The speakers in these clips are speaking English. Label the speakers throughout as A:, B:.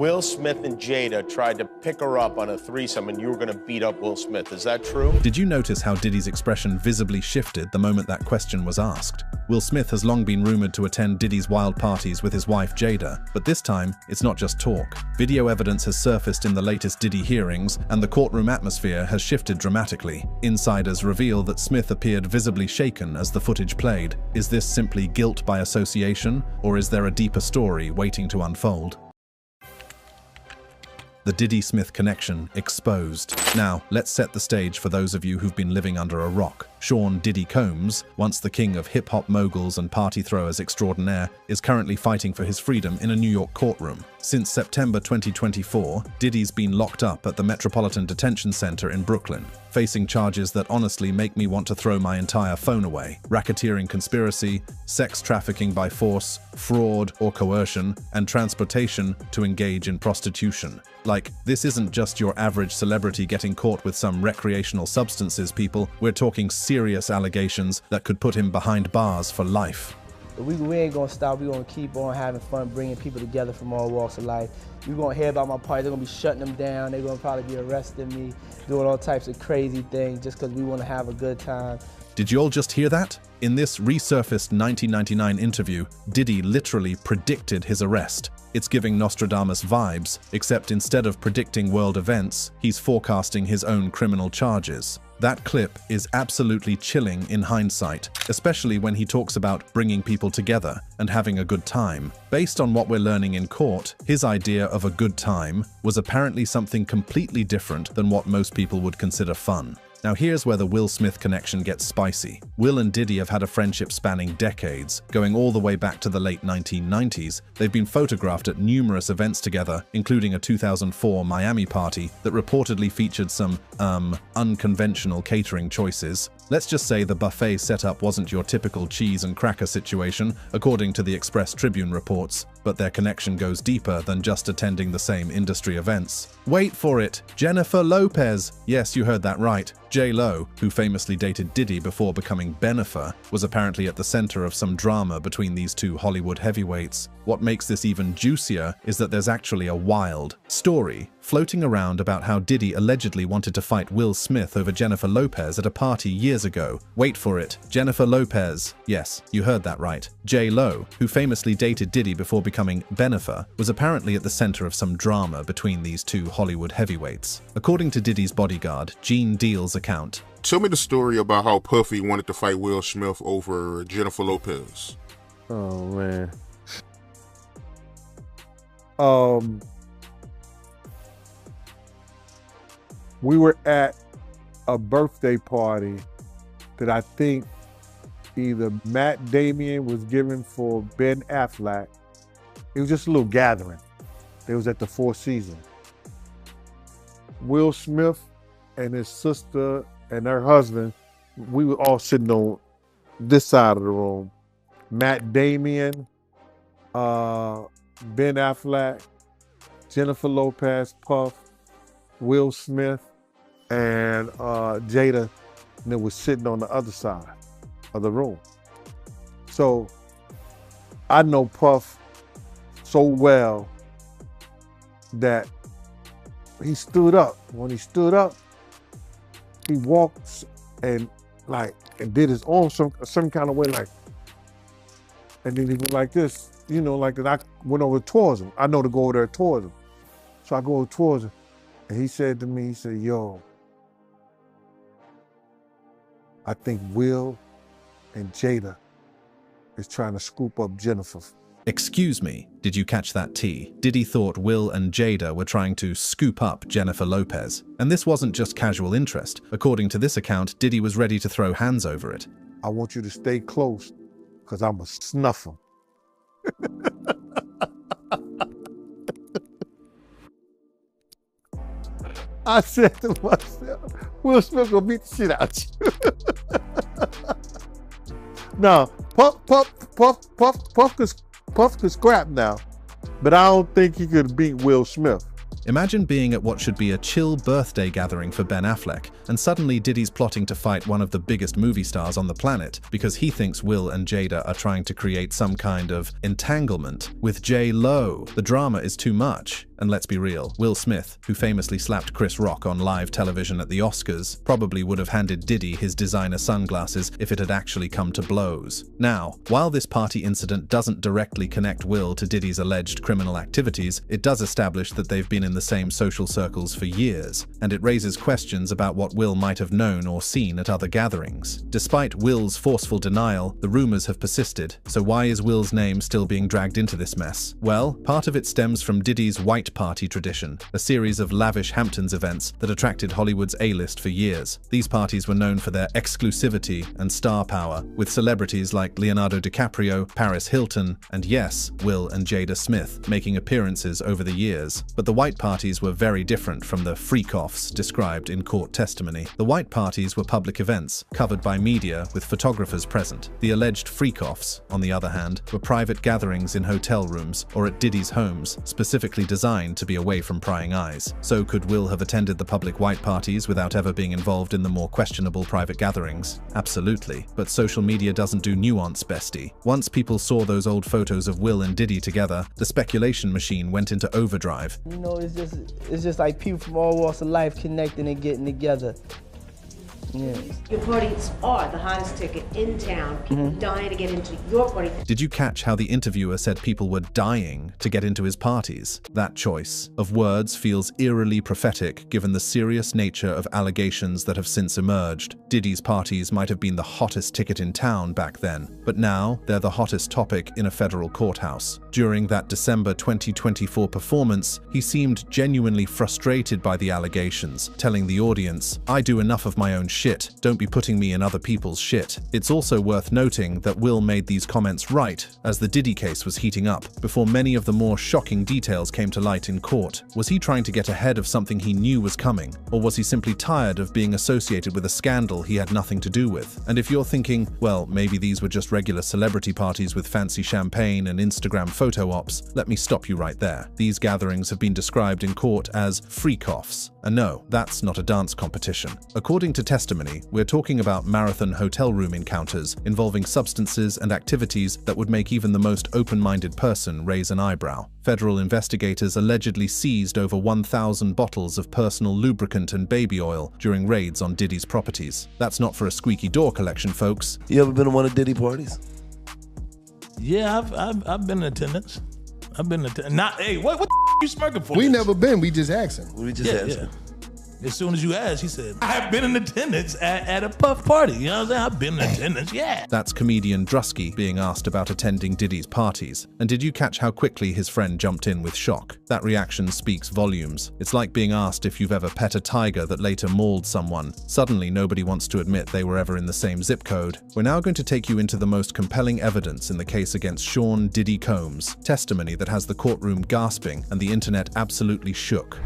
A: Will Smith and Jada tried to pick her up on a threesome and you were going to beat up Will Smith. Is that true?
B: Did you notice how Diddy's expression visibly shifted the moment that question was asked? Will Smith has long been rumored to attend Diddy's wild parties with his wife Jada, but this time, it's not just talk. Video evidence has surfaced in the latest Diddy hearings, and the courtroom atmosphere has shifted dramatically. Insiders reveal that Smith appeared visibly shaken as the footage played. Is this simply guilt by association, or is there a deeper story waiting to unfold? The Diddy-Smith connection exposed. Now, let's set the stage for those of you who've been living under a rock. Sean Diddy Combs, once the king of hip-hop moguls and party throwers extraordinaire, is currently fighting for his freedom in a New York courtroom. Since September 2024, Diddy's been locked up at the Metropolitan Detention Center in Brooklyn, facing charges that honestly make me want to throw my entire phone away: racketeering conspiracy, sex trafficking by force, fraud or coercion, and transportation to engage in prostitution. Like, this isn't just your average celebrity getting caught with some recreational substances, people. We're talking serious allegations that could put him behind bars for life.
C: We ain't gonna stop. We're gonna keep on having fun, bringing people together from all walks of life. You're gonna hear about my party. They're gonna be shutting them down. They're gonna probably be arresting me, doing all types of crazy things just because we wanna have a good time.
B: Did you all just hear that? In this resurfaced 1999 interview, Diddy literally predicted his arrest. It's giving Nostradamus vibes, except instead of predicting world events, he's forecasting his own criminal charges. That clip is absolutely chilling in hindsight, especially when he talks about bringing people together and having a good time. Based on what we're learning in court, his idea of a good time was apparently something completely different than what most people would consider fun. Now here's where the Will Smith connection gets spicy. Will and Diddy have had a friendship spanning decades, going all the way back to the late 1990s. They've been photographed at numerous events together, including a 2004 Miami party that reportedly featured some, unconventional catering choices. Let's just say the buffet setup wasn't your typical cheese and cracker situation, according to the Express Tribune reports, but their connection goes deeper than just attending the same industry events. Wait for it, Jennifer Lopez. Yes, you heard that right. J-Lo, who famously dated Diddy before becoming Bennifer, was apparently at the center of some drama between these two Hollywood heavyweights. What makes this even juicier is that there's actually a wild story floating around about how Diddy allegedly wanted to fight Will Smith over Jennifer Lopez at a party years ago. Wait for it, Jennifer Lopez. Yes, you heard that right. J-Lo, who famously dated Diddy before becoming Bennifer, was apparently at the center of some drama between these two Hollywood heavyweights. According to Diddy's bodyguard, Gene Deal's account.
D: Tell me the story about how Puffy wanted to fight Will Smith over Jennifer Lopez.
E: Oh, man. We were at a birthday party that I think either Matt Damon was giving for Ben Affleck. It was just a little gathering. It was at the Four Seasons. Will Smith and his sister and her husband, we were all sitting on this side of the room. Matt Damon, Ben Affleck, Jennifer Lopez, Puff, Will Smith, and Jada, and it was sitting on the other side of the room. So I know Puff so well that he stood up. When he stood up, he walked and did his arm some kind of way, like, and then he went like this, you know, like, and I went over towards him. I know to go over there towards him. So I go over towards him, and he said to me, he said, yo, I think Will and Jada is trying to scoop up Jennifer.
B: Excuse me, did you catch that tea? Diddy thought Will and Jada were trying to scoop up Jennifer Lopez. And this wasn't just casual interest. According to this account, Diddy was ready to throw hands over it.
E: I want you to stay close, because I'm going to snuff him. I said to myself, Will Smith gonna beat the shit out you. Now, Puff could scrap now, but I don't think he could beat Will Smith.
B: Imagine being at what should be a chill birthday gathering for Ben Affleck, and suddenly Diddy's plotting to fight one of the biggest movie stars on the planet because he thinks Will and Jada are trying to create some kind of entanglement with J-Lo. The drama is too much, And let's be real, Will Smith, who famously slapped Chris Rock on live television at the Oscars, probably would have handed Diddy his designer sunglasses if it had actually come to blows. Now, while this party incident doesn't directly connect Will to Diddy's alleged criminal activities, it does establish that they've been in the same social circles for years, and it raises questions about what Will might have known or seen at other gatherings. Despite Will's forceful denial, the rumors have persisted, so why is Will's name still being dragged into this mess? Well, part of it stems from Diddy's White Party tradition, a series of lavish Hamptons events that attracted Hollywood's A-list for years. These parties were known for their exclusivity and star power, with celebrities like Leonardo DiCaprio, Paris Hilton, and yes, Will and Jada Smith making appearances over the years. But the White Parties were very different from the freak-offs described in court testimony. The White Parties were public events, covered by media with photographers present. The alleged freak-offs, on the other hand, were private gatherings in hotel rooms or at Diddy's homes, specifically designed to be away from prying eyes. So could Will have attended the public White Parties without ever being involved in the more questionable private gatherings? Absolutely. But social media doesn't do nuance, bestie. Once people saw those old photos of Will and Diddy together, the speculation machine went into overdrive.
C: You know, it's just like people from all walks of life connecting and getting together. Yeah.
F: Your parties are the hottest ticket in town. People dying to get into your party.
B: Did you catch how the interviewer said people were dying to get into his parties? That choice of words feels eerily prophetic given the serious nature of allegations that have since emerged. Diddy's parties might have been the hottest ticket in town back then, but now they're the hottest topic in a federal courthouse. During that December 2024 performance, he seemed genuinely frustrated by the allegations, telling the audience, "I do enough of my own shit, don't be putting me in other people's shit." It's also worth noting that Will made these comments right as the Diddy case was heating up, before many of the more shocking details came to light in court. Was he trying to get ahead of something he knew was coming, or was he simply tired of being associated with a scandal he had nothing to do with? And if you're thinking, well, maybe these were just regular celebrity parties with fancy champagne and Instagram photo ops, let me stop you right there. These gatherings have been described in court as freak-offs, and no, that's not a dance competition. According to testimony, we're talking about marathon hotel room encounters involving substances and activities that would make even the most open-minded person raise an eyebrow. Federal investigators allegedly seized over 1,000 bottles of personal lubricant and baby oil during raids on Diddy's properties. That's not for a squeaky door collection, folks.
G: You ever been to one of Diddy parties?
H: Yeah, I've been in attendance. I've been in attendance. Not, hey, what the you smirking for?
I: We never been. We just asking.
G: We just asked him.
H: As soon as you asked, he said, I've been in attendance at a puff party. You know what I'm saying? I've been in attendance, yeah.
B: That's comedian Drusky being asked about attending Diddy's parties. And did you catch how quickly his friend jumped in with shock? That reaction speaks volumes. It's like being asked if you've ever pet a tiger that later mauled someone. Suddenly, nobody wants to admit they were ever in the same zip code. We're now going to take you into the most compelling evidence in the case against Sean Diddy Combs, testimony that has the courtroom gasping and the internet absolutely shook.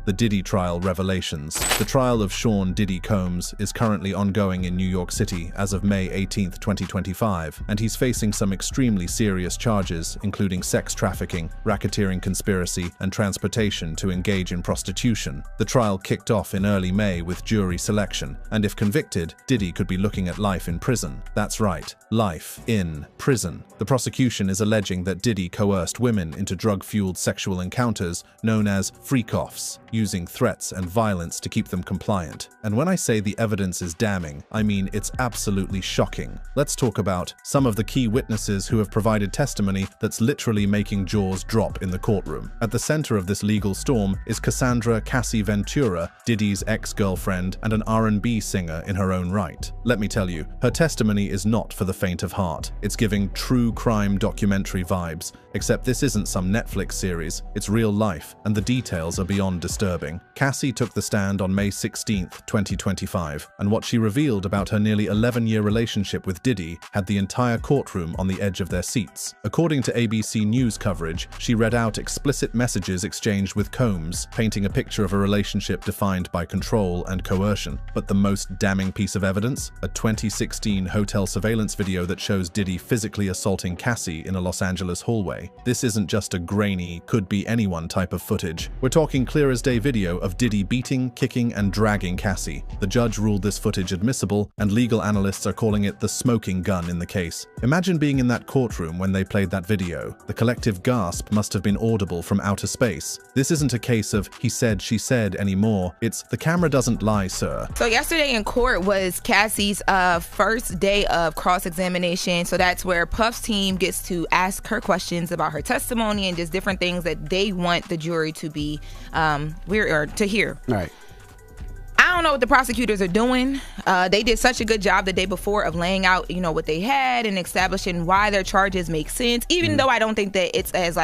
B: The Diddy trial revelations. The trial of Sean Diddy Combs is currently ongoing in New York City as of May 18, 2025, and he's facing some extremely serious charges, including sex trafficking, racketeering conspiracy, and transportation to engage in prostitution. The trial kicked off in early May with jury selection, and if convicted, Diddy could be looking at life in prison. That's right, life in prison. The prosecution is alleging that Diddy coerced women into drug-fueled sexual encounters known as freak-offs, using threats and violence to keep them compliant. And when I say the evidence is damning, I mean it's absolutely shocking. Let's talk about some of the key witnesses who have provided testimony that's literally making jaws drop in the courtroom. At the center of this legal storm is Cassandra Cassie Ventura, Diddy's ex-girlfriend and an R&B singer in her own right. Let me tell you, her testimony is not for the faint of heart. It's giving true crime documentary vibes, except this isn't some Netflix series, it's real life, and the details are beyond disturbing. Cassie took the stand on May 16, 2025, and what she revealed about her nearly 11-year relationship with Diddy had the entire courtroom on the edge of their seats. According to ABC News coverage, she read out explicit messages exchanged with Combs, painting a picture of a relationship defined by control and coercion. But the most damning piece of evidence? A 2016 hotel surveillance video that shows Diddy physically assaulting Cassie in a Los Angeles hallway. way. This isn't just a grainy, could-be-anyone type of footage. We're talking clear-as-day video of Diddy beating, kicking, and dragging Cassie. The judge ruled this footage admissible, and legal analysts are calling it the smoking gun in the case. Imagine being in that courtroom when they played that video. The collective gasp must have been audible from outer space. This isn't a case of he said, she said anymore. It's the camera doesn't lie, sir.
I: So yesterday in court was Cassie's first day of cross-examination. So that's where Puff's team gets to ask her questions about her testimony and just different things that they want the jury to be to hear.
J: Right.
I: I don't know what the prosecutors are doing. They did such a good job the day before of laying out, what they had and establishing why their charges make sense, even though I don't think that it's as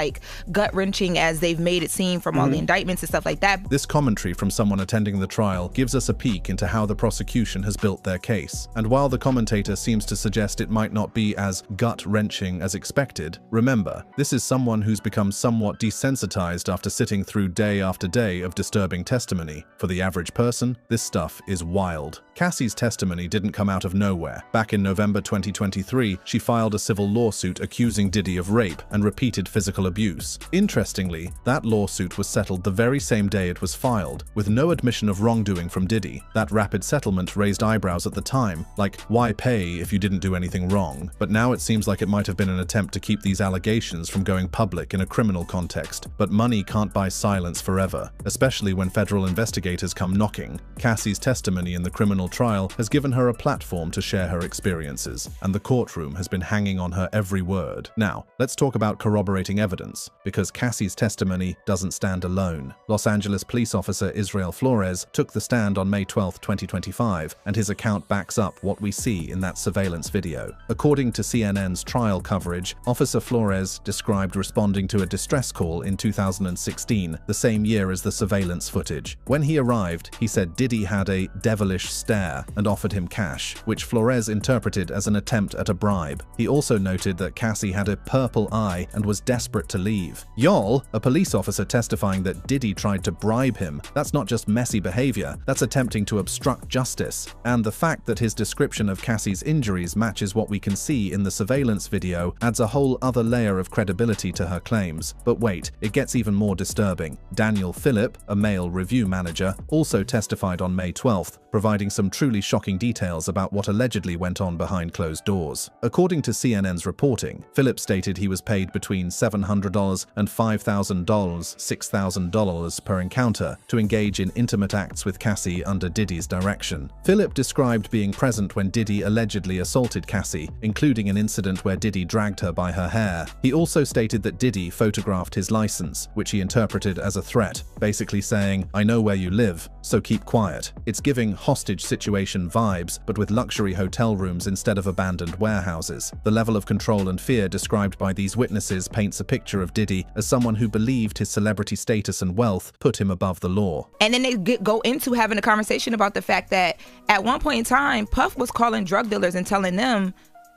I: gut-wrenching as they've made it seem from all the indictments and stuff like that.
B: This commentary from someone attending the trial gives us a peek into how the prosecution has built their case. And while the commentator seems to suggest it might not be as gut-wrenching as expected, remember, this is someone who's become somewhat desensitized after sitting through day after day of disturbing testimony. For the average person, this stuff is wild. Cassie's testimony didn't come out of nowhere. Back in November 2023, she filed a civil lawsuit accusing Diddy of rape and repeated physical abuse. Interestingly, that lawsuit was settled the very same day it was filed, with no admission of wrongdoing from Diddy. That rapid settlement raised eyebrows at the time, like, why pay if you didn't do anything wrong? But now it seems like it might have been an attempt to keep these allegations from going public in a criminal context. But money can't buy silence forever, especially when federal investigators come knocking. Cassie's testimony in the criminal trial has given her a platform to share her experiences, and the courtroom has been hanging on her every word. Now, let's talk about corroborating evidence, because Cassie's testimony doesn't stand alone. Los Angeles police officer Israel Flores took the stand on May 12, 2025, and his account backs up what we see in that surveillance video. According to CNN's trial coverage, Officer Flores described responding to a distress call in 2016, the same year as the surveillance footage. When he arrived, he said Diddy had a devilish stare and offered him cash, which Flores interpreted as an attempt at a bribe. He also noted that Cassie had a purple eye and was desperate to leave. Y'all, a police officer testifying that Diddy tried to bribe him. That's not just messy behavior, that's attempting to obstruct justice. And the fact that his description of Cassie's injuries matches what we can see in the surveillance video adds a whole other layer of credibility to her claims. But wait, it gets even more disturbing. Daniel Phillip, a male review manager, also testified on May 12th, providing some truly shocking details about what allegedly went on behind closed doors. According to CNN's reporting, Phillip stated he was paid between $700 and $5,000, $6,000 per encounter to engage in intimate acts with Cassie under Diddy's direction. Phillip described being present when Diddy allegedly assaulted Cassie, including an incident where Diddy dragged her by her hair. He also stated that Diddy photographed his license, which he interpreted as a threat, basically saying, "I know where you live, so keep quiet." It's giving hostage situation vibes, but with luxury hotel rooms instead of abandoned warehouses. The level of control and fear described by these witnesses paints a picture of Diddy as someone who believed his celebrity status and wealth put him above the law.
I: And then they go into having a conversation about the fact that at one point in time, Puff was calling drug dealers and telling them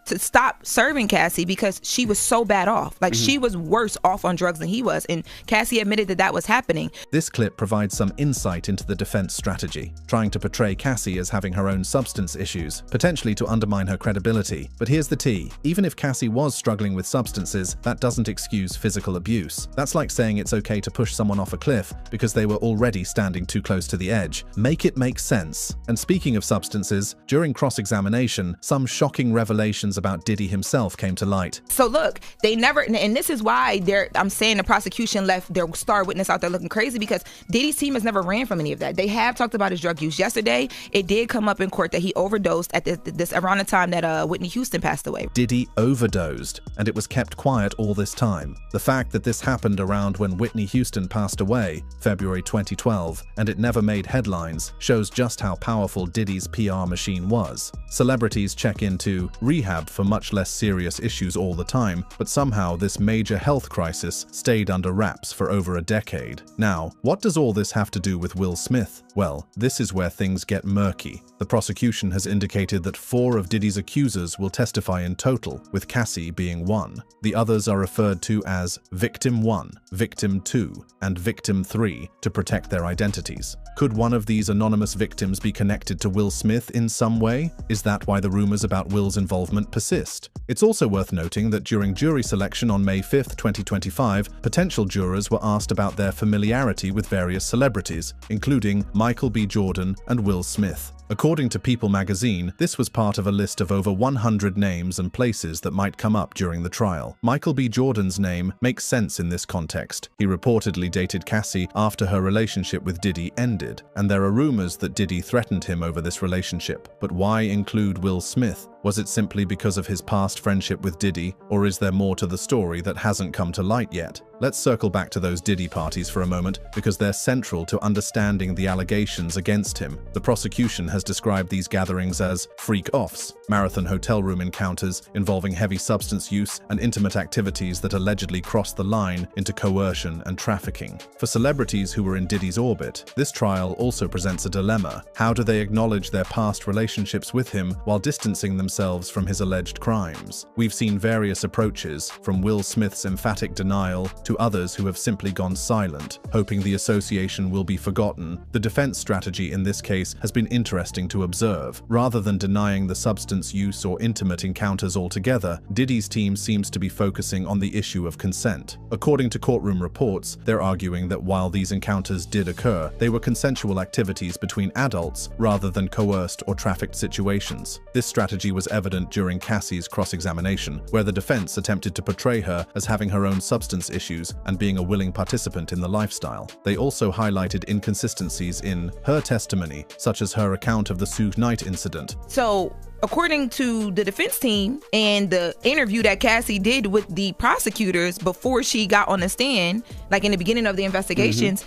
I: to stop serving Cassie because she was so bad off. She was worse off on drugs than he was, and Cassie admitted that that was happening.
B: This clip provides some insight into the defense strategy, trying to portray Cassie as having her own substance issues, potentially to undermine her credibility. But here's the tea. Even if Cassie was struggling with substances, that doesn't excuse physical abuse. That's like saying it's okay to push someone off a cliff because they were already standing too close to the edge. Make it make sense. And speaking of substances, during cross-examination, some shocking revelations about Diddy himself came to light.
I: So look, they never, and this is why I'm saying the prosecution left their star witness out there looking crazy, because Diddy's team has never ran from any of that. They have talked about his drug use. Yesterday, it did come up in court that he overdosed at this around the time that Whitney Houston passed away.
B: Diddy overdosed, and it was kept quiet all this time. The fact that this happened around when Whitney Houston passed away, February 2012, and it never made headlines, shows just how powerful Diddy's PR machine was. Celebrities check into rehab for much less serious issues all the time, but somehow this major health crisis stayed under wraps for over a decade. Now, what does all this have to do with Will Smith? Well, this is where things get murky. The prosecution has indicated that 4 of Diddy's accusers will testify in total, with Cassie being one. The others are referred to as Victim 1, Victim 2, and Victim 3 to protect their identities. Could one of these anonymous victims be connected to Will Smith in some way? Is that why the rumors about Will's involvement persist. It's also worth noting that during jury selection on May 5, 2025, potential jurors were asked about their familiarity with various celebrities, including Michael B. Jordan and Will Smith. According to People magazine, this was part of a list of over 100 names and places that might come up during the trial. Michael B. Jordan's name makes sense in this context. He reportedly dated Cassie after her relationship with Diddy ended, and there are rumors that Diddy threatened him over this relationship. But why include Will Smith? Was it simply because of his past friendship with Diddy, or is there more to the story that hasn't come to light yet? Let's circle back to those Diddy parties for a moment, because they're central to understanding the allegations against him. The prosecution has described these gatherings as freak-offs, marathon hotel room encounters involving heavy substance use and intimate activities that allegedly cross the line into coercion and trafficking. For celebrities who were in Diddy's orbit, this trial also presents a dilemma. How do they acknowledge their past relationships with him while distancing themselves from his alleged crimes? We've seen various approaches, from Will Smith's emphatic denial to others who have simply gone silent, hoping the association will be forgotten. The defense strategy in this case has been interesting to observe. Rather than denying the substance use or intimate encounters altogether, Diddy's team seems to be focusing on the issue of consent. According to courtroom reports, they're arguing that while these encounters did occur, they were consensual activities between adults rather than coerced or trafficked situations. This strategy was evident during Cassie's cross-examination, where the defense attempted to portray her as having her own substance issues and being a willing participant in the lifestyle. They also highlighted inconsistencies in her testimony, such as her account of the Suge Knight incident.
I: So, according to the defense team and the interview that Cassie did with the prosecutors before she got on the stand, like in the beginning of the investigations,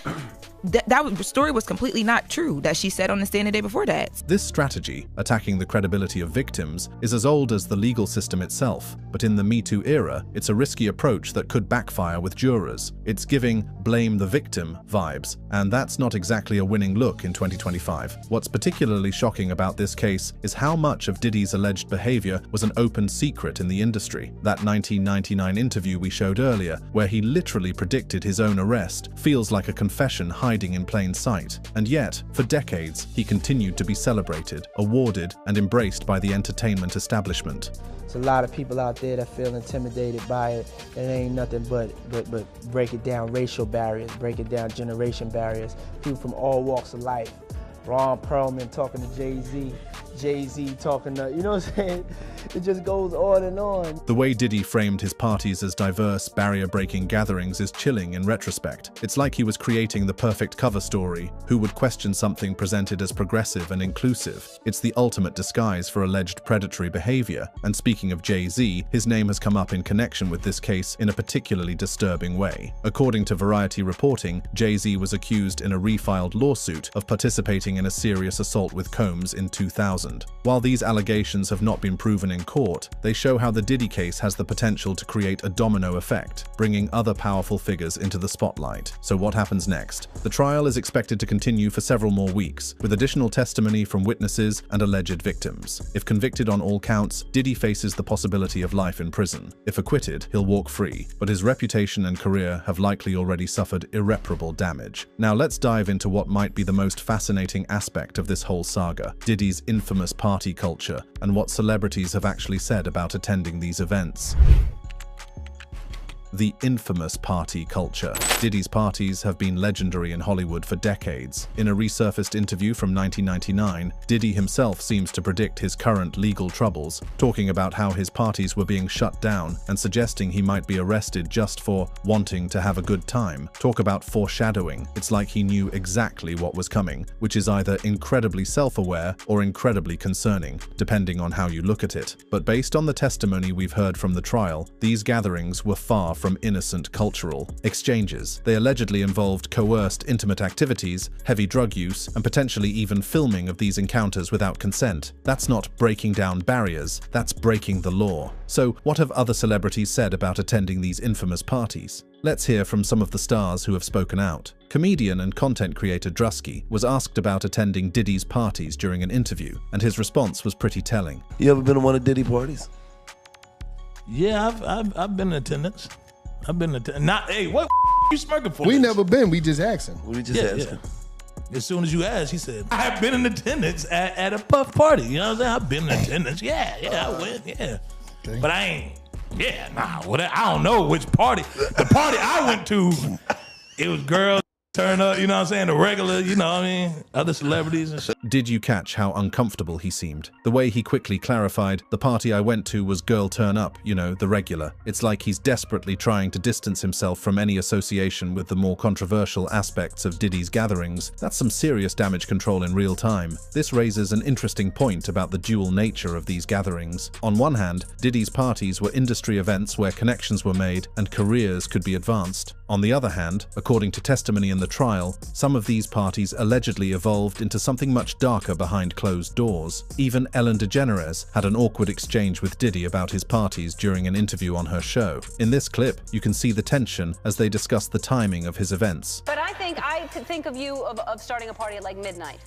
I: that story was completely not true that she said on the stand the day before that.
B: This strategy, attacking the credibility of victims, is as old as the legal system itself, but in the Me Too era, it's a risky approach that could backfire with jurors. It's giving blame the victim vibes, and that's not exactly a winning look in 2025. What's particularly shocking about this case is how much of Diddy's alleged behavior was an open secret in the industry. That 1999 interview we showed earlier, where he literally predicted his own arrest, feels like a confession hiding in plain sight. And yet, for decades, he continued to be celebrated, awarded, and embraced by the entertainment establishment.
C: There's a lot of people out there that feel intimidated by it. It ain't nothing but break it down racial barriers, break it down generation barriers. People from all walks of life. Ron Perlman talking to Jay-Z, Jay-Z talking to, you know what I'm saying? It just goes on and on.
B: The way Diddy framed his parties as diverse, barrier-breaking gatherings is chilling in retrospect. It's like he was creating the perfect cover story. Who would question something presented as progressive and inclusive? It's the ultimate disguise for alleged predatory behavior. And speaking of Jay-Z, his name has come up in connection with this case in a particularly disturbing way. According to Variety reporting, Jay-Z was accused in a refiled lawsuit of participating in a serious assault with Combs in 2000. While these allegations have not been proven in court, they show how the Diddy case has the potential to create a domino effect, bringing other powerful figures into the spotlight. So what happens next? The trial is expected to continue for several more weeks, with additional testimony from witnesses and alleged victims. If convicted on all counts, Diddy faces the possibility of life in prison. If acquitted, he'll walk free, but his reputation and career have likely already suffered irreparable damage. Now let's dive into what might be the most fascinating aspect of this whole saga, Diddy's infamous party culture, and what celebrities have actually said about attending these events. The infamous party culture. Diddy's parties have been legendary in Hollywood for decades. In a resurfaced interview from 1999, Diddy himself seems to predict his current legal troubles, talking about how his parties were being shut down and suggesting he might be arrested just for wanting to have a good time. Talk about foreshadowing. It's like he knew exactly what was coming, which is either incredibly self-aware or incredibly concerning, depending on how you look at it. But based on the testimony we've heard from the trial, these gatherings were far from innocent cultural exchanges. They allegedly involved coerced intimate activities, heavy drug use, and potentially even filming of these encounters without consent. That's not breaking down barriers, that's breaking the law. So what have other celebrities said about attending these infamous parties? Let's hear from some of the stars who have spoken out. Comedian and content creator Drusky was asked about attending Diddy's parties during an interview, and his response was pretty telling.
G: You ever been to one of Diddy parties?
H: Yeah, I've been in attendance. I've been not. Hey, what you smirking for?
J: We never been. We just asking.
G: We just asking.
H: As soon as you asked, he said, "I have been in attendance at a Puff party." You know what I'm saying? I've been in attendance. Yeah, I went. Yeah.
J: Okay.
H: But I ain't. Yeah, nah. I don't know which party. The party I went to, it was girls turn up. You know what I'm saying? The regular. You know what I mean? Other celebrities and shit.
B: Did you catch how uncomfortable he seemed? The way he quickly clarified, the party I went to was girl turn up, you know, the regular. It's like he's desperately trying to distance himself from any association with the more controversial aspects of Diddy's gatherings. That's some serious damage control in real time. This raises an interesting point about the dual nature of these gatherings. On one hand, Diddy's parties were industry events where connections were made and careers could be advanced. On the other hand, according to testimony in the trial, some of these parties allegedly evolved into something much darker behind closed doors. Even Ellen DeGeneres had an awkward exchange with Diddy about his parties during an interview on her show. In this clip, you can see the tension as they discuss the timing of his events.
K: But I think of you of starting a party at like midnight.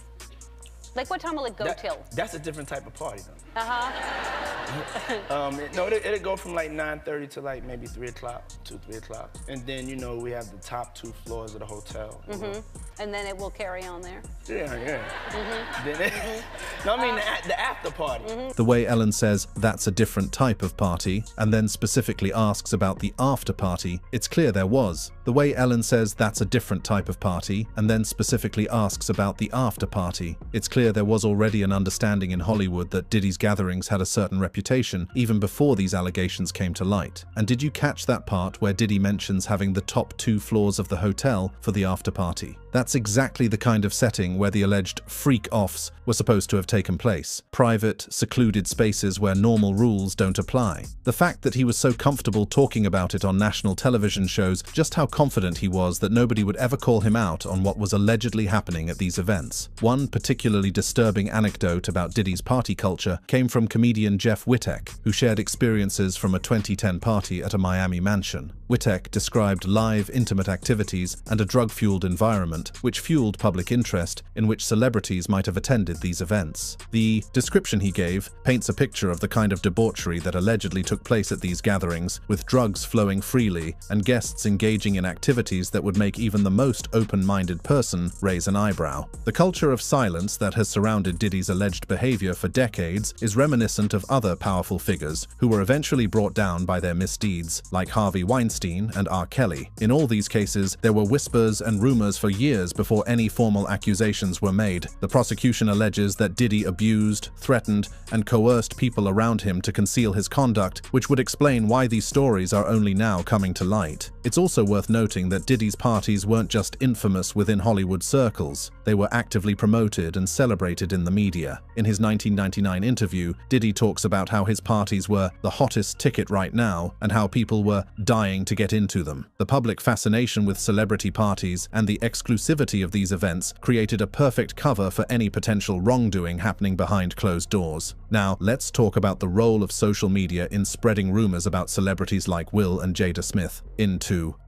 K: Like, what time will it go till?
L: That's a different type of party, though.
K: Uh-huh.
L: No, it'll go from like 9:30 to like maybe 3 o'clock, 3 o'clock. And then, you know, we have the top 2 floors of the hotel.
K: Mm-hmm. And then it will carry on there?
L: Yeah.
K: Mm-hmm.
L: Then no, I mean the after party.
K: Mm-hmm.
B: The way Ellen says that's a different type of party, and then specifically asks about the after party, it's clear there was. The way Ellen says that's a different type of party, and then specifically asks about the after party, it's clear there was already an understanding in Hollywood that Diddy's gatherings had a certain reputation even before these allegations came to light. And did you catch that part where Diddy mentions having the top 2 floors of the hotel for the after party? That's exactly the kind of setting where the alleged freak-offs were supposed to have taken place. Private, secluded spaces where normal rules don't apply. The fact that he was so comfortable talking about it on national television shows just how confident he was that nobody would ever call him out on what was allegedly happening at these events. One particularly disturbing anecdote about Diddy's party culture came from comedian Jeff Wittek, who shared experiences from a 2010 party at a Miami mansion. Wittek described live, intimate activities and a drug-fueled environment which fueled public interest in which celebrities might have attended these events. The description he gave paints a picture of the kind of debauchery that allegedly took place at these gatherings, with drugs flowing freely and guests engaging in activities that would make even the most open-minded person raise an eyebrow. The culture of silence that has surrounded Diddy's alleged behavior for decades is reminiscent of other powerful figures who were eventually brought down by their misdeeds, like Harvey Weinstein and R. Kelly. In all these cases, there were whispers and rumors for years before any formal accusations were made. The prosecution alleges that Diddy abused, threatened, and coerced people around him to conceal his conduct, which would explain why these stories are only now coming to light. It's also worth noting that Diddy's parties weren't just infamous within Hollywood circles. They were actively promoted and celebrated in the media. In his 1999 interview, Diddy talks about how his parties were the hottest ticket right now and how people were dying to get into them. The public fascination with celebrity parties and the exclusivity of these events created a perfect cover for any potential wrongdoing happening behind closed doors. Now, let's talk about the role of social media in spreading rumors about celebrities like Will and Jada Smith.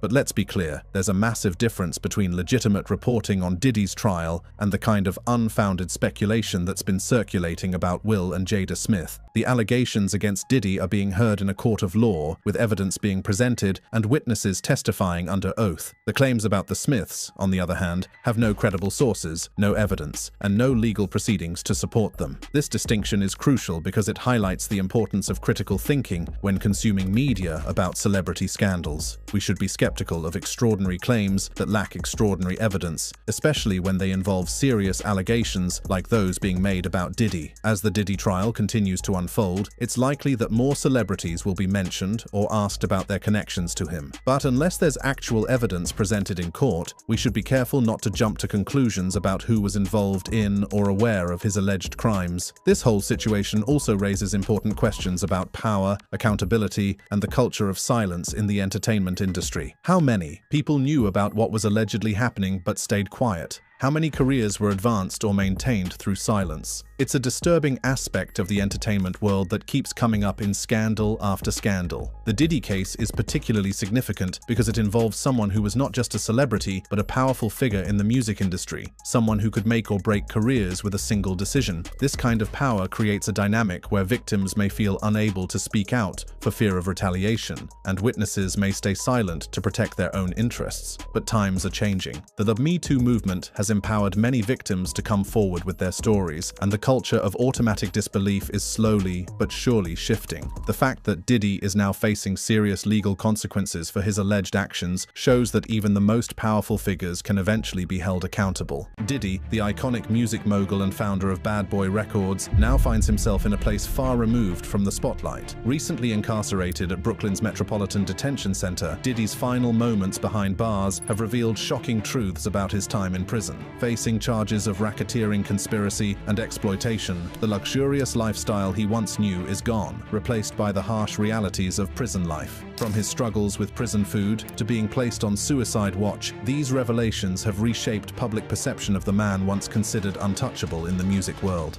B: But let's be clear, there's a massive difference between legitimate reporting on Diddy's trial and the kind of unfounded speculation that's been circulating about Will and Jada Smith. The allegations against Diddy are being heard in a court of law, with evidence being presented and witnesses testifying under oath. The claims about the Smiths, on the other hand, have no credible sources, no evidence, and no legal proceedings to support them. This distinction is crucial because it highlights the importance of critical thinking when consuming media about celebrity scandals. We should be skeptical of extraordinary claims that lack extraordinary evidence, especially when they involve serious allegations like those being made about Diddy. As the Diddy trial continues to unfold, it's likely that more celebrities will be mentioned or asked about their connections to him. But unless there's actual evidence presented in court, we should be careful not to jump to conclusions about who was involved in or aware of his alleged crimes. This whole situation also raises important questions about power, accountability, and the culture of silence in the entertainment industry. How many people knew about what was allegedly happening but stayed quiet? How many careers were advanced or maintained through silence? It's a disturbing aspect of the entertainment world that keeps coming up in scandal after scandal. The Diddy case is particularly significant because it involves someone who was not just a celebrity, but a powerful figure in the music industry, someone who could make or break careers with a single decision. This kind of power creates a dynamic where victims may feel unable to speak out for fear of retaliation, and witnesses may stay silent to protect their own interests. But times are changing. The Me Too movement has has empowered many victims to come forward with their stories, and the culture of automatic disbelief is slowly but surely shifting. The fact that Diddy is now facing serious legal consequences for his alleged actions shows that even the most powerful figures can eventually be held accountable. Diddy, the iconic music mogul and founder of Bad Boy Records, now finds himself in a place far removed from the spotlight. Recently incarcerated at Brooklyn's Metropolitan Detention Center, Diddy's final moments behind bars have revealed shocking truths about his time in prison. Facing charges of racketeering, conspiracy, and exploitation, the luxurious lifestyle he once knew is gone, replaced by the harsh realities of prison life. From his struggles with prison food to being placed on suicide watch, these revelations have reshaped public perception of the man once considered untouchable in the music world.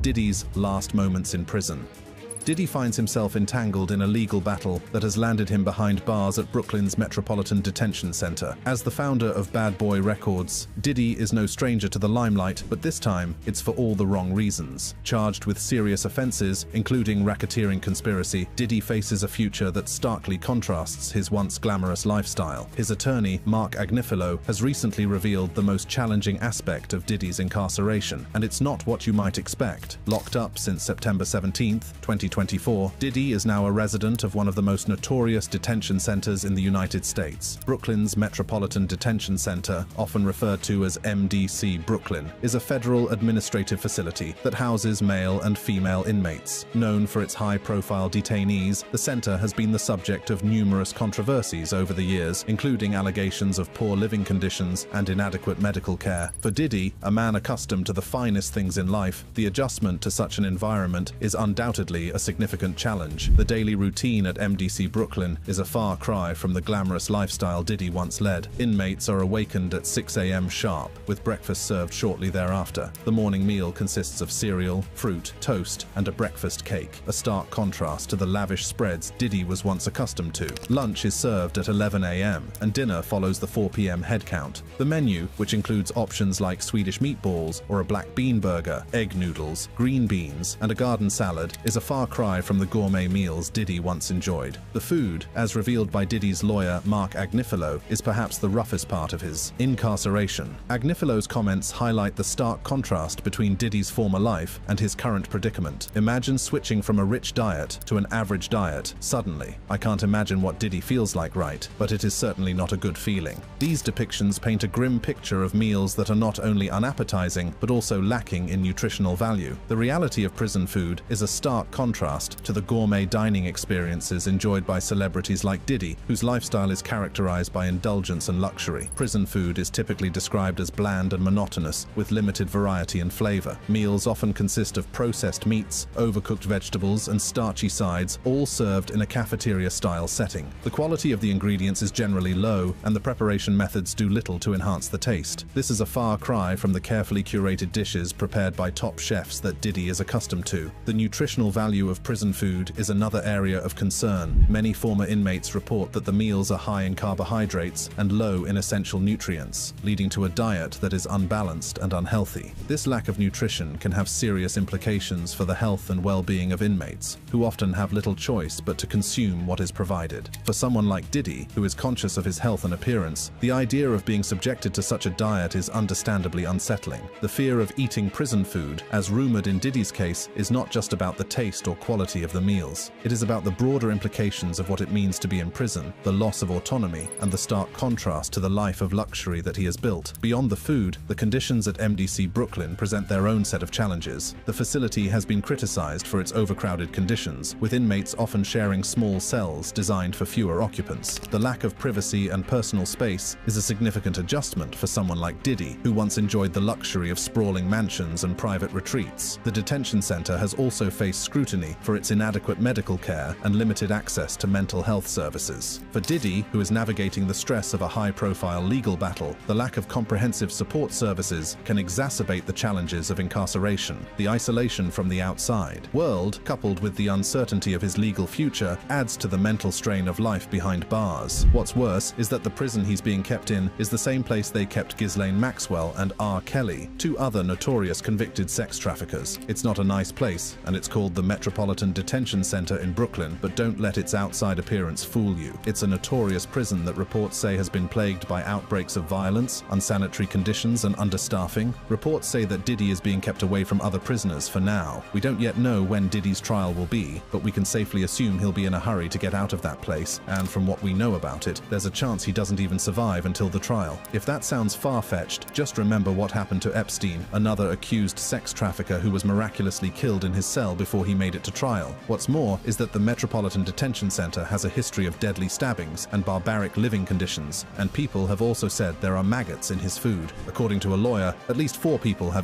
B: Diddy's last moments in prison. Diddy finds himself entangled in a legal battle that has landed him behind bars at Brooklyn's Metropolitan Detention Center. As the founder of Bad Boy Records, Diddy is no stranger to the limelight, but this time it's for all the wrong reasons. Charged with serious offenses, including racketeering conspiracy, Diddy faces a future that starkly contrasts his once glamorous lifestyle. His attorney, Mark Agnifilo, has recently revealed the most challenging aspect of Diddy's incarceration, and it's not what you might expect. Locked up since September 17th, 2024, Diddy is now a resident of one of the most notorious detention centers in the United States. Brooklyn's Metropolitan Detention Center, often referred to as MDC Brooklyn, is a federal administrative facility that houses male and female inmates. Known for its high-profile detainees, the center has been the subject of numerous controversies over the years, including allegations of poor living conditions and inadequate medical care. For Diddy, a man accustomed to the finest things in life, the adjustment to such an environment is undoubtedly a significant challenge. The daily routine at MDC Brooklyn is a far cry from the glamorous lifestyle Diddy once led. Inmates are awakened at 6 a.m. sharp, with breakfast served shortly thereafter. The morning meal consists of cereal, fruit, toast, and a breakfast cake, a stark contrast to the lavish spreads Diddy was once accustomed to. Lunch is served at 11 a.m., and dinner follows the 4 p.m. head count. The menu, which includes options like Swedish meatballs or a black bean burger, egg noodles, green beans, and a garden salad, is a far cry from the gourmet meals Diddy once enjoyed. The food, as revealed by Diddy's lawyer Mark Agnifilo, is perhaps the roughest part of his incarceration. Agnifilo's comments highlight the stark contrast between Diddy's former life and his current predicament. Imagine switching from a rich diet to an average diet suddenly. I can't imagine what Diddy feels like, right? But it is certainly not a good feeling. These depictions paint a grim picture of meals that are not only unappetizing, but also lacking in nutritional value. The reality of prison food is a stark contrast to the gourmet dining experiences enjoyed by celebrities like Diddy, whose lifestyle is characterized by indulgence and luxury. Prison food is typically described as bland and monotonous, with limited variety and flavor. Meals often consist of processed meats, overcooked vegetables, and starchy sides, all served in a cafeteria-style setting. The quality of the ingredients is generally low, and the preparation methods do little to enhance the taste. This is a far cry from the carefully curated dishes prepared by top chefs that Diddy is accustomed to. The nutritional value of prison food is another area of concern. Many former inmates report that the meals are high in carbohydrates and low in essential nutrients, leading to a diet that is unbalanced and unhealthy. This lack of nutrition can have serious implications for the health and well-being of inmates, who often have little choice but to consume what is provided. For someone like Diddy, who is conscious of his health and appearance, the idea of being subjected to such a diet is understandably unsettling. The fear of eating prison food, as rumored in Diddy's case, is not just about the taste or quality of the meals. It is about the broader implications of what it means to be in prison, the loss of autonomy, and the stark contrast to the life of luxury that he has built. Beyond the food, the conditions at MDC Brooklyn present their own set of challenges. The facility has been criticized for its overcrowded conditions, with inmates often sharing small cells designed for fewer occupants. The lack of privacy and personal space is a significant adjustment for someone like Diddy, who once enjoyed the luxury of sprawling mansions and private retreats. The detention center has also faced scrutiny for its inadequate medical care and limited access to mental health services. For Diddy, who is navigating the stress of a high-profile legal battle, the lack of comprehensive support services can exacerbate the challenges of incarceration. The isolation from the outside world, coupled with the uncertainty of his legal future, adds to the mental strain of life behind bars. What's worse is that the prison he's being kept in is the same place they kept Ghislaine Maxwell and R. Kelly, two other notorious convicted sex traffickers. It's not a nice place, and it's called the Metropolitan Metropolitan Detention Center in Brooklyn, but don't let its outside appearance fool you. It's a notorious prison that reports say has been plagued by outbreaks of violence, unsanitary conditions, and understaffing. Reports say that Diddy is being kept away from other prisoners for now. We don't yet know when Diddy's trial will be, but we can safely assume he'll be in a hurry to get out of that place, and from what we know about it, there's a chance he doesn't even survive until the trial. If that sounds far-fetched, just remember what happened to Epstein, another accused sex trafficker who was miraculously killed in his cell before he made it to trial. What's more is that the Metropolitan Detention Center has a history of deadly stabbings and barbaric living conditions, and people have also said there are maggots in his food. According to a lawyer, at least 4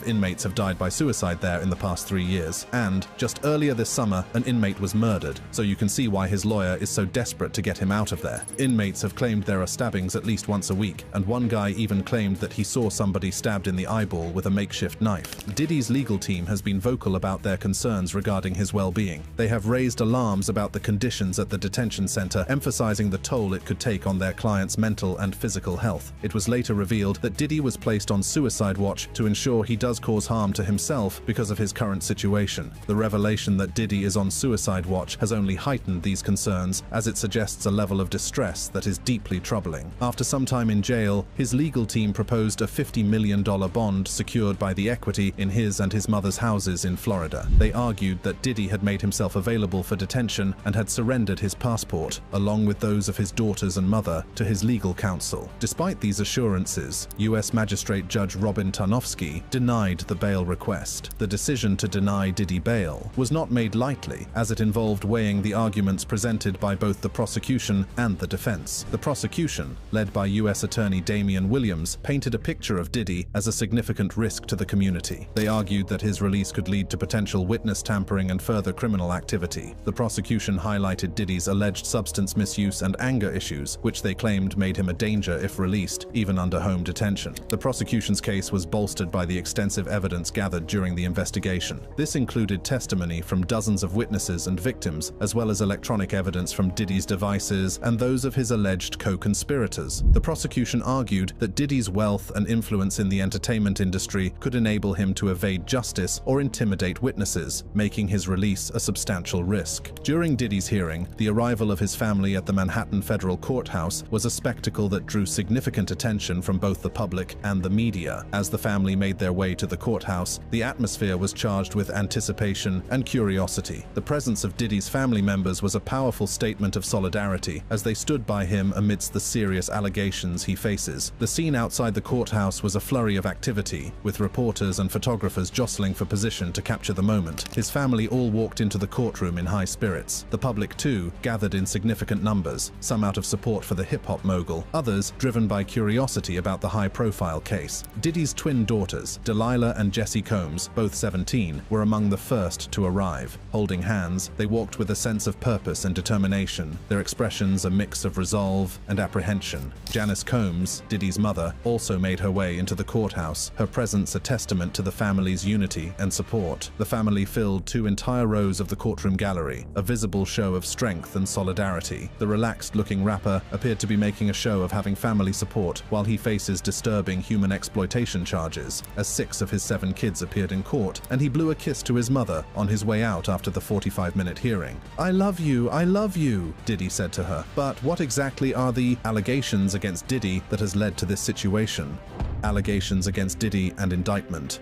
B: inmates have died by suicide there in the past 3 years, and just earlier this summer, an inmate was murdered, so you can see why his lawyer is so desperate to get him out of there. Inmates have claimed there are stabbings at least once a week, and one guy even claimed that he saw somebody stabbed in the eyeball with a makeshift knife. Diddy's legal team has been vocal about their concerns regarding his well-being. They have raised alarms about the conditions at the detention center, emphasizing the toll it could take on their client's mental and physical health. It was later revealed that Diddy was placed on suicide watch to ensure he does cause harm to himself because of his current situation. The revelation that Diddy is on suicide watch has only heightened these concerns, as it suggests a level of distress that is deeply troubling. After some time in jail, his legal team proposed a $50 million bond secured by the equity in his and his mother's houses in Florida. They argued that Diddy had made himself available for detention and had surrendered his passport, along with those of his daughters and mother, to his legal counsel. Despite these assurances, U.S. Magistrate Judge Robin Tarnowski denied the bail request. The decision to deny Diddy bail was not made lightly, as it involved weighing the arguments presented by both the prosecution and the defense. The prosecution, led by U.S. Attorney Damian Williams, painted a picture of Diddy as a significant risk to the community. They argued that his release could lead to potential witness tampering and further criminal activity. The prosecution highlighted Diddy's alleged substance misuse and anger issues, which they claimed made him a danger if released, even under home detention. The prosecution's case was bolstered by the extensive evidence gathered during the investigation. This included testimony from dozens of witnesses and victims, as well as electronic evidence from Diddy's devices and those of his alleged co-conspirators. The prosecution argued that Diddy's wealth and influence in the entertainment industry could enable him to evade justice or intimidate witnesses, making his release a substantial risk. During Diddy's hearing, the arrival of his family at the Manhattan Federal Courthouse was a spectacle that drew significant attention from both the public and the media. As the family made their way to the courthouse, the atmosphere was charged with anticipation and curiosity. The presence of Diddy's family members was a powerful statement of solidarity as they stood by him amidst the serious allegations he faces. The scene outside the courthouse was a flurry of activity, with reporters and photographers jostling for position to capture the moment. His family all walked into the courtroom in high spirits. The public, too, gathered in significant numbers, some out of support for the hip-hop mogul, others driven by curiosity about the high-profile case. Diddy's twin daughters, Delilah and Jessie Combs, both 17, were among the first to arrive. Holding hands, they walked with a sense of purpose and determination, their expressions a mix of resolve and apprehension. Janice Combs, Diddy's mother, also made her way into the courthouse, her presence a testament to the family's unity and support. The family filled 2 entire rows of the courtroom gallery, a visible show of strength and solidarity. The relaxed-looking rapper appeared to be making a show of having family support while he faces disturbing human exploitation charges, as 6 of his 7 kids appeared in court, and he blew a kiss to his mother on his way out after the 45-minute hearing. "I love you," Diddy said to her. But what exactly are the allegations against Diddy that has led to this situation? Allegations against Diddy and indictment.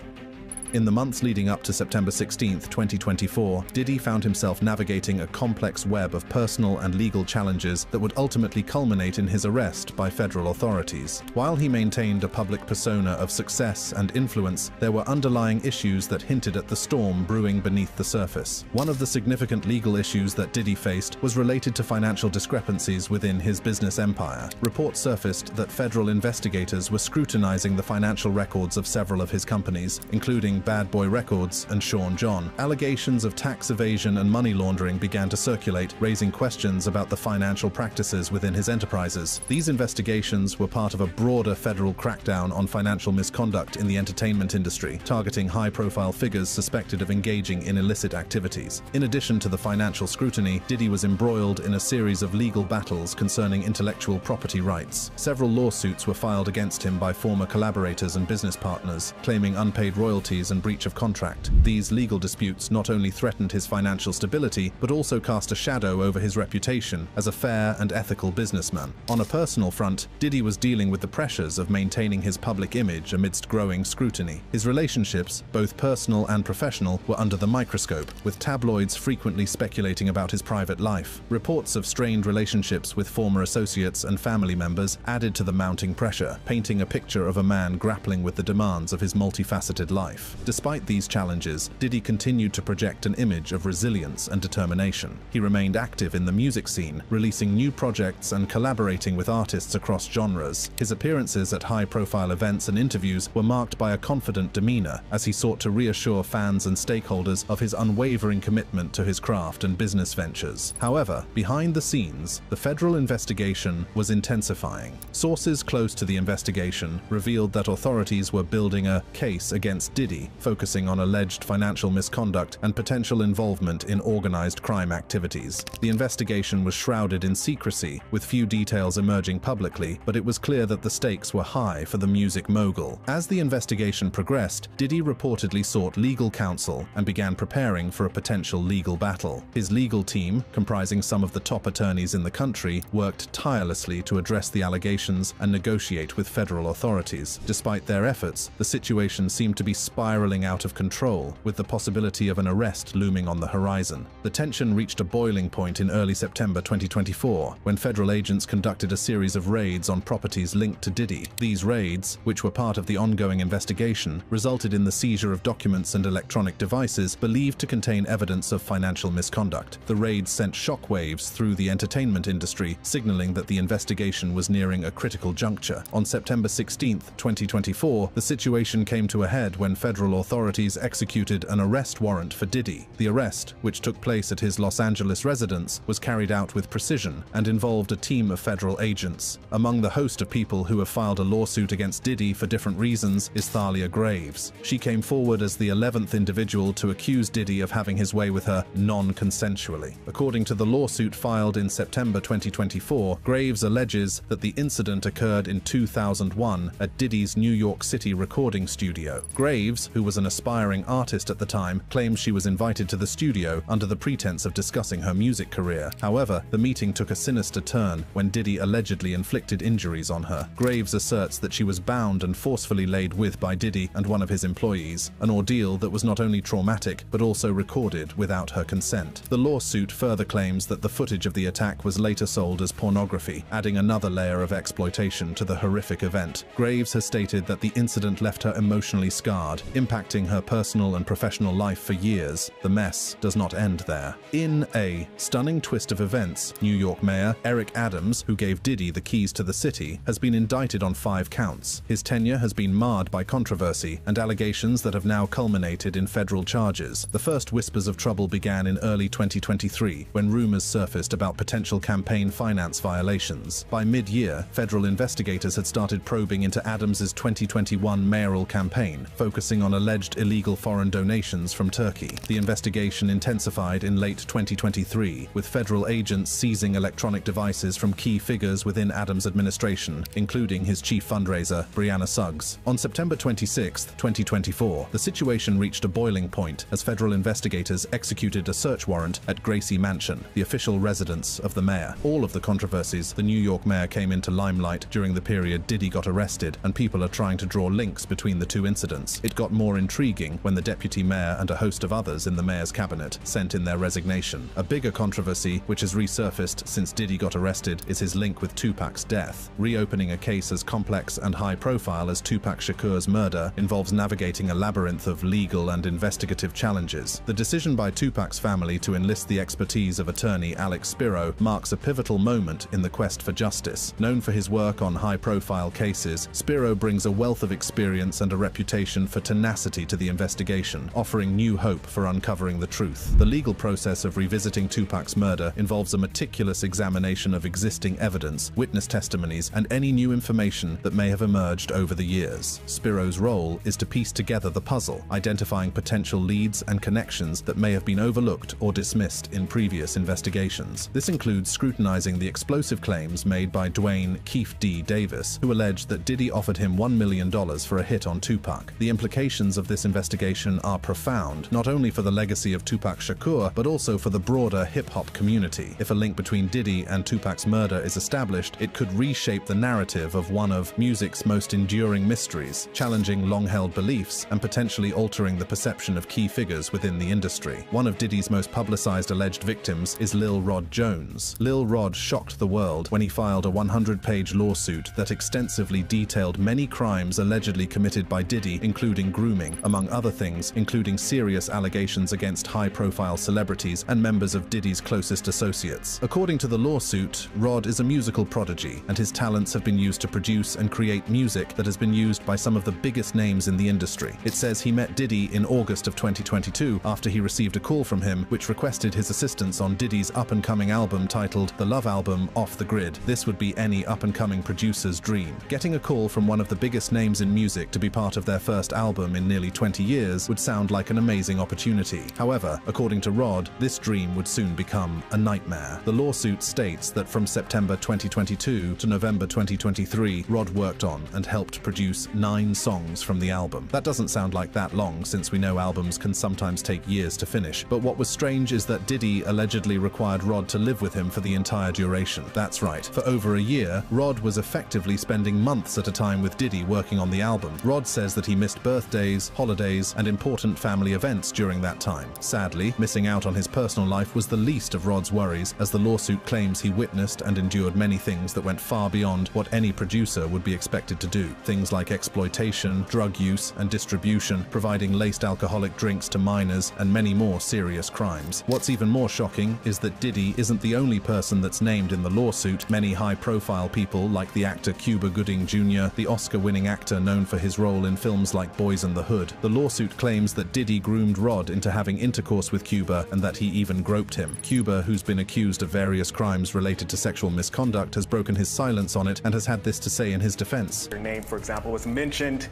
B: In the months leading up to September 16, 2024, Diddy found himself navigating a complex web of personal and legal challenges that would ultimately culminate in his arrest by federal authorities. While he maintained a public persona of success and influence, there were underlying issues that hinted at the storm brewing beneath the surface. One of the significant legal issues that Diddy faced was related to financial discrepancies within his business empire. Reports surfaced that federal investigators were scrutinizing the financial records of several of his companies, including Bad Boy Records and Sean John. Allegations of tax evasion and money laundering began to circulate, raising questions about the financial practices within his enterprises. These investigations were part of a broader federal crackdown on financial misconduct in the entertainment industry, targeting high-profile figures suspected of engaging in illicit activities. In addition to the financial scrutiny, Diddy was embroiled in a series of legal battles concerning intellectual property rights. Several lawsuits were filed against him by former collaborators and business partners, claiming unpaid royalties royalties and breach of contract. These legal disputes not only threatened his financial stability, but also cast a shadow over his reputation as a fair and ethical businessman. On a personal front, Diddy was dealing with the pressures of maintaining his public image amidst growing scrutiny. His relationships, both personal and professional, were under the microscope, with tabloids frequently speculating about his private life. Reports of strained relationships with former associates and family members added to the mounting pressure, painting a picture of a man grappling with the demands of his multifaceted life. Despite these challenges, Diddy continued to project an image of resilience and determination. He remained active in the music scene, releasing new projects and collaborating with artists across genres. His appearances at high-profile events and interviews were marked by a confident demeanor as he sought to reassure fans and stakeholders of his unwavering commitment to his craft and business ventures. However, behind the scenes, the federal investigation was intensifying. Sources close to the investigation revealed that authorities were building a case against Diddy, focusing on alleged financial misconduct and potential involvement in organized crime activities. The investigation was shrouded in secrecy, with few details emerging publicly, but it was clear that the stakes were high for the music mogul. As the investigation progressed, Diddy reportedly sought legal counsel and began preparing for a potential legal battle. His legal team, comprising some of the top attorneys in the country, worked tirelessly to address the allegations and negotiate with federal authorities. Despite their efforts, the situation seemed to be spiraling out of control, with the possibility of an arrest looming on the horizon. The tension reached a boiling point in early September 2024, when federal agents conducted a series of raids on properties linked to Diddy. These raids, which were part of the ongoing investigation, resulted in the seizure of documents and electronic devices believed to contain evidence of financial misconduct. The raids sent shockwaves through the entertainment industry, signaling that the investigation was nearing a critical juncture. On September 16, 2024, the situation came to a head when federal authorities executed an arrest warrant for Diddy. The arrest, which took place at his Los Angeles residence, was carried out with precision and involved a team of federal agents. Among the host of people who have filed a lawsuit against Diddy for different reasons is Thalia Graves. She came forward as the 11th individual to accuse Diddy of having his way with her non-consensually. According to the lawsuit filed in September 2024, Graves alleges that the incident occurred in 2001 at Diddy's New York City recording studio. Graves, who was an aspiring artist at the time, claims she was invited to the studio under the pretense of discussing her music career. However, the meeting took a sinister turn when Diddy allegedly inflicted injuries on her. Graves asserts that she was bound and forcefully laid with by Diddy and one of his employees, an ordeal that was not only traumatic but also recorded without her consent. The lawsuit further claims that the footage of the attack was later sold as pornography, adding another layer of exploitation to the horrific event. Graves has stated that the incident left her emotionally scarred, impacting her personal and professional life for years. The mess does not end there. In a stunning twist of events, New York Mayor Eric Adams, who gave Diddy the keys to the city, has been indicted on 5 counts. His tenure has been marred by controversy and allegations that have now culminated in federal charges. The first whispers of trouble began in early 2023, when rumors surfaced about potential campaign finance violations. By mid-year, federal investigators had started probing into Adams's 2021 mayoral campaign, focusing on alleged illegal foreign donations from Turkey. The investigation intensified in late 2023, with federal agents seizing electronic devices from key figures within Adams' administration, including his chief fundraiser, Brianna Suggs. On September 26, 2024, the situation reached a boiling point as federal investigators executed a search warrant at Gracie Mansion, the official residence of the mayor. All of the controversies, the New York mayor came into limelight during the period Diddy got arrested, and people are trying to draw links between the two incidents. It got more intriguing when the deputy mayor and a host of others in the mayor's cabinet sent in their resignation. A bigger controversy, which has resurfaced since Diddy got arrested, is his link with Tupac's death. Reopening a case as complex and high-profile as Tupac Shakur's murder involves navigating a labyrinth of legal and investigative challenges. The decision by Tupac's family to enlist the expertise of attorney Alex Spiro marks a pivotal moment in the quest for justice. Known for his work on high-profile cases, Spiro brings a wealth of experience and a reputation for tenacity to the investigation, offering new hope for uncovering the truth. The legal process of revisiting Tupac's murder involves a meticulous examination of existing evidence, witness testimonies, and any new information that may have emerged over the years. Spiro's role is to piece together the puzzle, identifying potential leads and connections that may have been overlooked or dismissed in previous investigations. This includes scrutinizing the explosive claims made by Dwayne Keefe D. Davis, who alleged that Diddy offered him $1 million for a hit on Tupac. The implications implications of this investigation are profound, not only for the legacy of Tupac Shakur, but also for the broader hip-hop community. If a link between Diddy and Tupac's murder is established, it could reshape the narrative of one of music's most enduring mysteries, challenging long-held beliefs and potentially altering the perception of key figures within the industry. One of Diddy's most publicized alleged victims is Lil Rod Jones. Lil Rod shocked the world when he filed a 100-page lawsuit that extensively detailed many crimes allegedly committed by Diddy, including grooming, among other things, including serious allegations against high-profile celebrities and members of Diddy's closest associates. According to the lawsuit, Rod is a musical prodigy, and his talents have been used to produce and create music that has been used by some of the biggest names in the industry. It says he met Diddy in August of 2022 after he received a call from him which requested his assistance on Diddy's up-and-coming album titled The Love Album Off the Grid. This would be any up-and-coming producer's dream. Getting a call from one of the biggest names in music to be part of their first album in nearly 20 years would sound like an amazing opportunity. However, according to Rod, this dream would soon become a nightmare. The lawsuit states that from September 2022 to November 2023, Rod worked on and helped produce 9 songs from the album. That doesn't sound like that long, since we know albums can sometimes take years to finish. But what was strange is that Diddy allegedly required Rod to live with him for the entire duration. That's right. For over a year, Rod was effectively spending months at a time with Diddy working on the album. Rod says that he missed birthdays, holidays, and important family events during that time. Sadly, missing out on his personal life was the least of Rod's worries, as the lawsuit claims he witnessed and endured many things that went far beyond what any producer would be expected to do. Things like exploitation, drug use and distribution, providing laced alcoholic drinks to minors, and many more serious crimes. What's even more shocking is that Diddy isn't the only person that's named in the lawsuit. Many high-profile people, like the actor Cuba Gooding Jr., the Oscar-winning actor known for his role in films like Boys in the Hood. The lawsuit claims that Diddy groomed Rod into having intercourse with Cuba and that he even groped him. Cuba, who's been accused of various crimes related to sexual misconduct, has broken his silence on it and has had this to say in his defense.
J: Your name, for example, was mentioned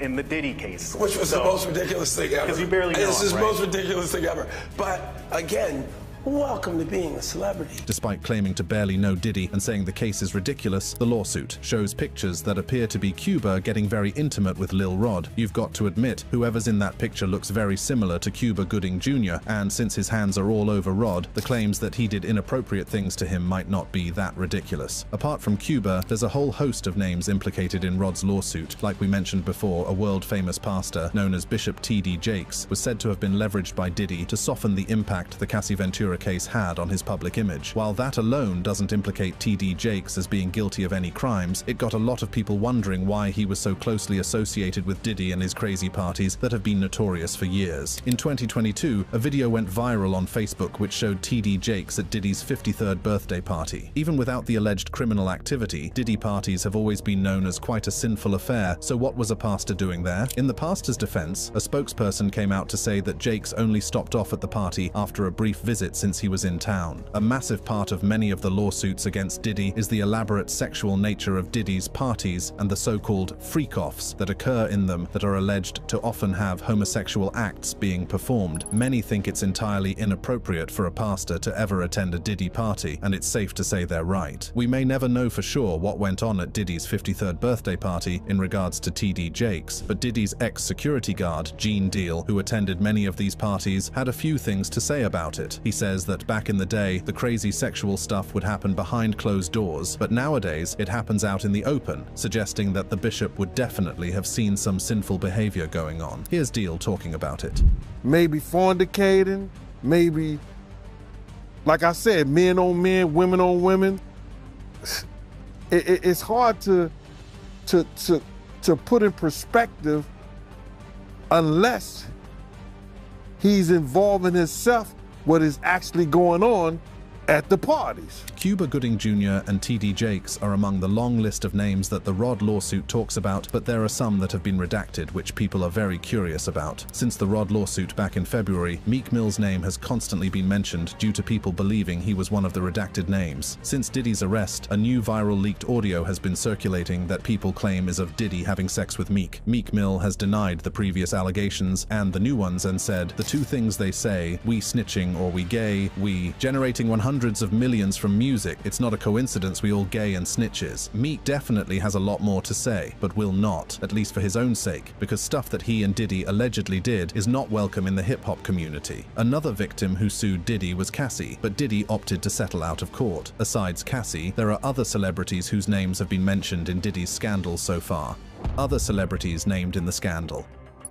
J: in the Diddy case.
M: Which was the most ridiculous thing ever.
J: Because you barely know
M: This is
J: him,
M: the
J: right?
M: most ridiculous thing ever. But again, welcome to being a celebrity.
B: Despite claiming to barely know Diddy and saying the case is ridiculous, the lawsuit shows pictures that appear to be Cuba getting very intimate with Lil Rod. You've got to admit, whoever's in that picture looks very similar to Cuba Gooding Jr., and since his hands are all over Rod, the claims that he did inappropriate things to him might not be that ridiculous. Apart from Cuba, there's a whole host of names implicated in Rod's lawsuit. Like we mentioned before, a world-famous pastor known as Bishop T.D. Jakes was said to have been leveraged by Diddy to soften the impact the Cassie Ventura case had on his public image. While that alone doesn't implicate T.D. Jakes as being guilty of any crimes, it got a lot of people wondering why he was so closely associated with Diddy and his crazy parties that have been notorious for years. In 2022, a video went viral on Facebook which showed T.D. Jakes at Diddy's 53rd birthday party. Even without the alleged criminal activity, Diddy parties have always been known as quite a sinful affair, so what was a pastor doing there? In the pastor's defense, a spokesperson came out to say that Jakes only stopped off at the party after a brief visit since he was in town. A massive part of many of the lawsuits against Diddy is the elaborate sexual nature of Diddy's parties and the so-called freak-offs that occur in them that are alleged to often have homosexual acts being performed. Many think it's entirely inappropriate for a pastor to ever attend a Diddy party, and it's safe to say they're right. We may never know for sure what went on at Diddy's 53rd birthday party in regards to T.D. Jakes, but Diddy's ex-security guard, Gene Deal, who attended many of these parties, had a few things to say about it. He says that back in the day, the crazy sexual stuff would happen behind closed doors, but nowadays it happens out in the open, suggesting that the bishop would definitely have seen some sinful behavior going on. Here's Deal talking about it.
E: Maybe fornicating, maybe, like I said, men on men, women on women. It's hard to put in perspective unless he's involving himself what is actually going on at the parties.
B: Cuba Gooding Jr. and T.D. Jakes are among the long list of names that the Rod lawsuit talks about, but there are some that have been redacted which people are very curious about. Since the Rod lawsuit back in February, Meek Mill's name has constantly been mentioned due to people believing he was one of the redacted names. Since Diddy's arrest, a new viral leaked audio has been circulating that people claim is of Diddy having sex with Meek. Meek Mill has denied the previous allegations and the new ones and said, "The two things they say, we snitching or we gay, we generating 100 hundreds of millions from music, it's not a coincidence we all gay and snitches. Meek definitely has a lot more to say, but will not, at least for his own sake, because stuff that he and Diddy allegedly did is not welcome in the hip-hop community. Another victim who sued Diddy was Cassie, but Diddy opted to settle out of court. Asides Cassie, there are other celebrities whose names have been mentioned in Diddy's scandals so far. Other celebrities named in the scandal.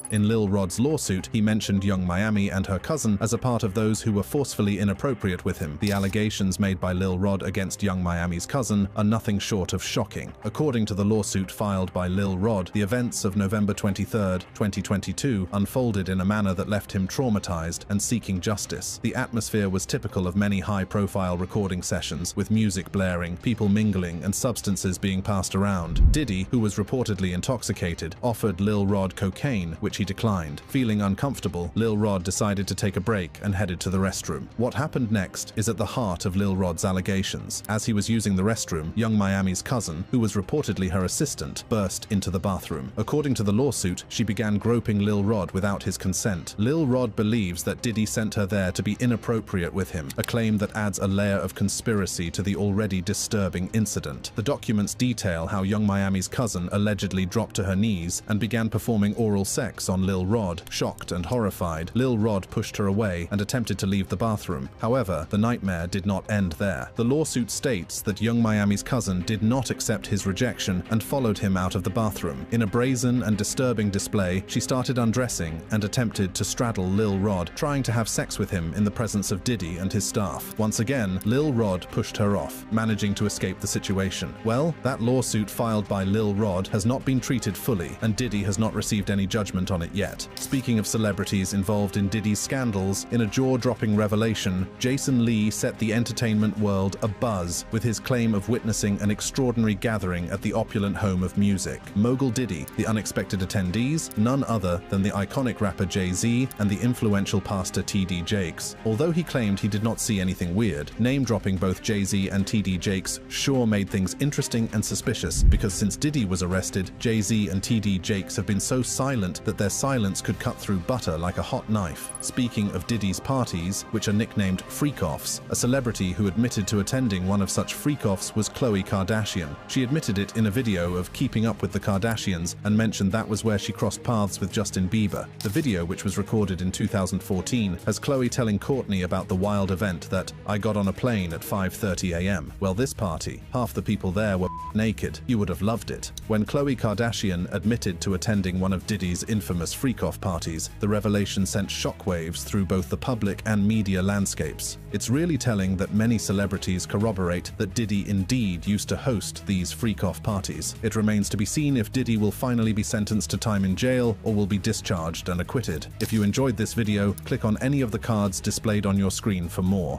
B: In Lil Rod's lawsuit, he mentioned Young Miami and her cousin as a part of those who were forcefully inappropriate with him. The allegations made by Lil Rod against Young Miami's cousin are nothing short of shocking. According to the lawsuit filed by Lil Rod, the events of November 23, 2022 unfolded in a manner that left him traumatized and seeking justice. The atmosphere was typical of many high-profile recording sessions, with music blaring, people mingling, and substances being passed around. Diddy, who was reportedly intoxicated, offered Lil Rod cocaine, which he declined. Feeling uncomfortable, Lil Rod decided to take a break and headed to the restroom. What happened next is at the heart of Lil Rod's allegations. As he was using the restroom, Young Miami's cousin, who was reportedly her assistant, burst into the bathroom. According to the lawsuit, she began groping Lil Rod without his consent. Lil Rod believes that Diddy sent her there to be inappropriate with him, a claim that adds a layer of conspiracy to the already disturbing incident. The documents detail how Young Miami's cousin allegedly dropped to her knees and began performing oral sex on Lil Rod. Shocked and horrified, Lil Rod pushed her away and attempted to leave the bathroom. However, the nightmare did not end there. The lawsuit states that Young Miami's cousin did not accept his rejection and followed him out of the bathroom. In a brazen and disturbing display, she started undressing and attempted to straddle Lil Rod, trying to have sex with him in the presence of Diddy and his staff. Once again, Lil Rod pushed her off, managing to escape the situation. Well, that lawsuit filed by Lil Rod has not been treated fully, and Diddy has not received any judgment on it yet. Speaking of celebrities involved in Diddy's scandals, in a jaw-dropping revelation, Jason Lee set the entertainment world abuzz with his claim of witnessing an extraordinary gathering at the opulent home of music. Mogul Diddy, the unexpected attendees, none other than the iconic rapper Jay-Z and the influential pastor T.D. Jakes. Although he claimed he did not see anything weird, name-dropping both Jay-Z and T.D. Jakes sure made things interesting and suspicious, because since Diddy was arrested, Jay-Z and T.D. Jakes have been so silent that their silence could cut through butter like a hot knife. Speaking of Diddy's parties, which are nicknamed freak-offs, a celebrity who admitted to attending one of such freak-offs was Khloe Kardashian. She admitted it in a video of Keeping Up with the Kardashians and mentioned that was where she crossed paths with Justin Bieber. The video, which was recorded in 2014, has Khloe telling Kourtney about the wild event that "I got on a plane at 5:30 a.m. Well, this party, half the people there were naked. You would have loved it." When Khloe Kardashian admitted to attending one of Diddy's infamous freak-off parties, the revelation sent shockwaves through both the public and media landscapes. It's really telling that many celebrities corroborate that Diddy indeed used to host these freak-off parties. It remains to be seen if Diddy will finally be sentenced to time in jail or will be discharged and acquitted. If you enjoyed this video, click on any of the cards displayed on your screen for more.